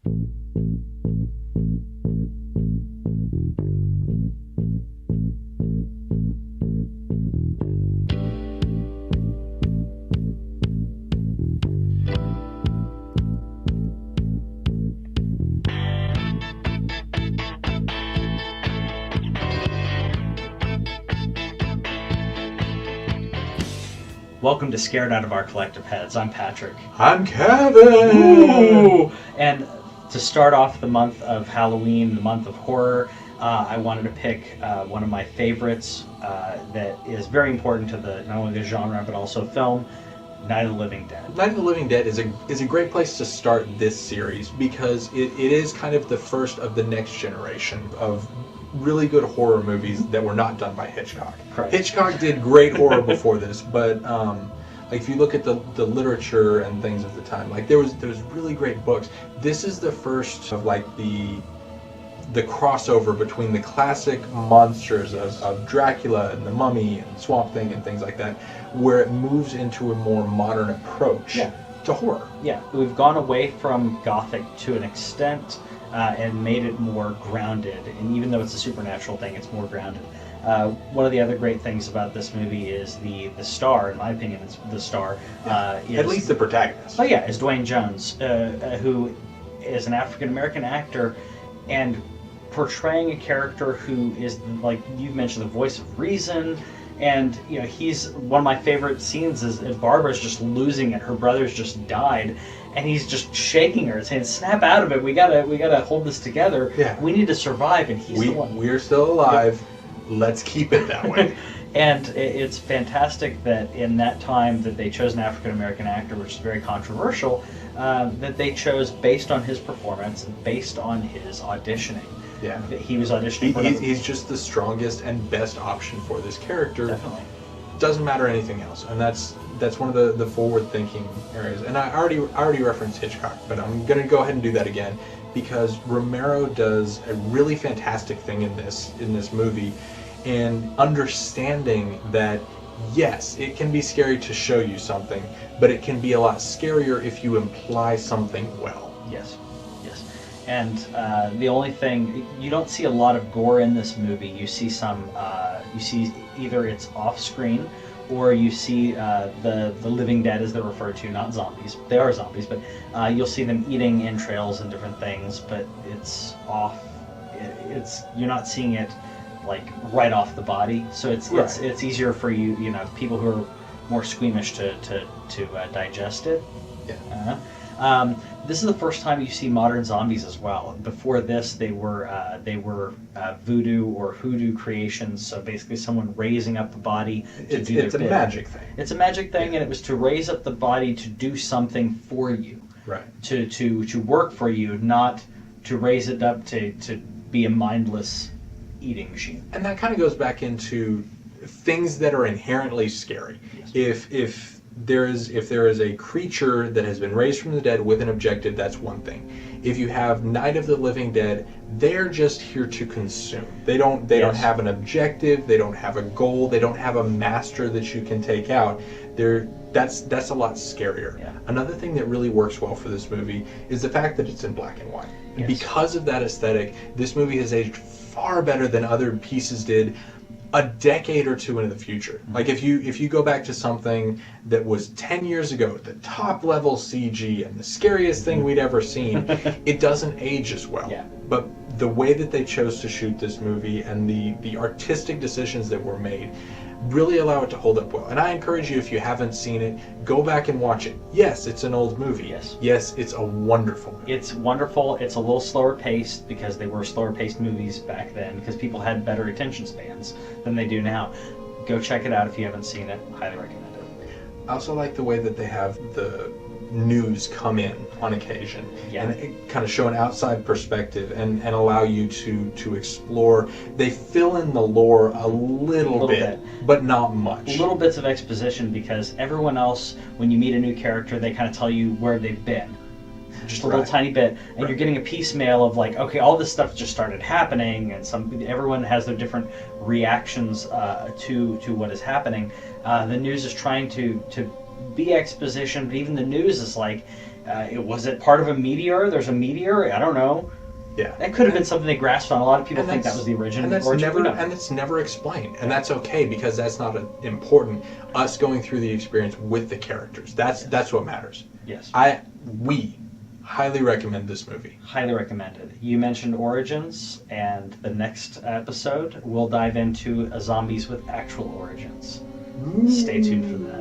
Welcome to Scared Out of Our Collective Heads. I'm Patrick. I'm Kevin! Ooh. And to start off the month of Halloween, the month of horror, I wanted to pick one of my favorites that is very important to not only the genre but also film, Night of the Living Dead. Night of the Living Dead is a great place to start this series because it is kind of the first of the next generation of really good horror movies that were not done by Hitchcock. Correct. Hitchcock did great horror before this, but like if you look at the literature and things of the time, like there was really great books. This is the first of like the crossover between the classic monsters of Dracula and the Mummy and Swamp Thing and things like that, where it moves into a more modern approach to horror. Yeah, we've gone away from Gothic to an extent and made it more grounded. And even though it's a supernatural thing, it's more grounded. One of the other great things about this movie is the star, in my opinion, it's the star. At least the protagonist. Oh yeah, is Dwayne Jones, who is an African-American actor and portraying a character who is, like you've mentioned, the voice of reason. And you know, he's one of my favorite scenes is Barbara's just losing it. Her brother's just died, and he's just shaking her, saying, "Snap out of it! We gotta hold this together. Yeah. We need to survive." And he's the one. We're still alive. Let's keep it that way. And it's fantastic that in that time that they chose an African American actor, which is very controversial, that they chose based on his performance and based on his auditioning. Yeah, he was auditioning. He's just the strongest and best option for this character. Definitely. Doesn't matter anything else, and that's one of the forward-thinking areas. And I already referenced Hitchcock, but I'm going to go ahead and do that again because Romero does a really fantastic thing in this movie, and understanding that yes, it can be scary to show you something, but it can be a lot scarier if you imply something well. Yes. And the only thing, you don't see a lot of gore in this movie. You see you see either it's off screen or you see the living dead, as they're referred to, not zombies. They are zombies, but you'll see them eating entrails and different things, but it's off. You're not seeing it like right off the body, so it's easier for you people who are more squeamish to digest it. Yeah. This is the first time you see modern zombies as well. Before this, they were voodoo or hoodoo creations. So basically, someone raising up the body to do their It's a bit. magic thing. It's a magic thing, and it was to raise up the body to do something for you. Right. To work for you, not to raise it up to be a mindless eating machine. And that kind of goes back into things that are inherently scary. Yes. If there is a creature that has been raised from the dead with an objective, that's one thing. If you have Night of the Living Dead, they're just here to consume. They don't have an objective, they don't have a goal, they don't have a master that you can take out. That's a lot scarier. Yeah. Another thing that really works well for this movie is the fact that it's in black and white. Yes. Because of that aesthetic, this movie has aged far better than other pieces did a decade or two into the future. Mm-hmm. Like if you go back to something that was 10 years ago, the top level CG and the scariest thing we'd ever seen, it doesn't age as well. Yeah. But the way that they chose to shoot this movie and the artistic decisions that were made really allow it to hold up well. And I encourage you, if you haven't seen it, go back and watch it. Yes, it's an old movie. Yes, it's a wonderful movie. It's wonderful. It's a little slower paced because they were slower paced movies back then because people had better attention spans than they do now. Go check it out if you haven't seen it. Highly recommend it. I also like the way that they have the news come in on occasion and it kind of show an outside perspective and allow you to explore. They fill in the lore a little bit, but not much. Little bits of exposition because everyone else, when you meet a new character, they kind of tell you where they've been. Just a little tiny bit, and you're getting a piecemeal of like, okay, all this stuff just started happening, and everyone has their different reactions to what is happening. The news is trying to be exposition, but even the news is like, Was it part of a meteor? There's a meteor? I don't know. Yeah. That could have been something they grasped on. A lot of people think that was the original. And it's never explained. And that's okay, because that's not important. Us going through the experience with the characters. That's what matters. Yes. We highly recommend this movie. Highly recommended. You mentioned Origins, and the next episode we'll dive into zombies with actual origins. Stay tuned for that.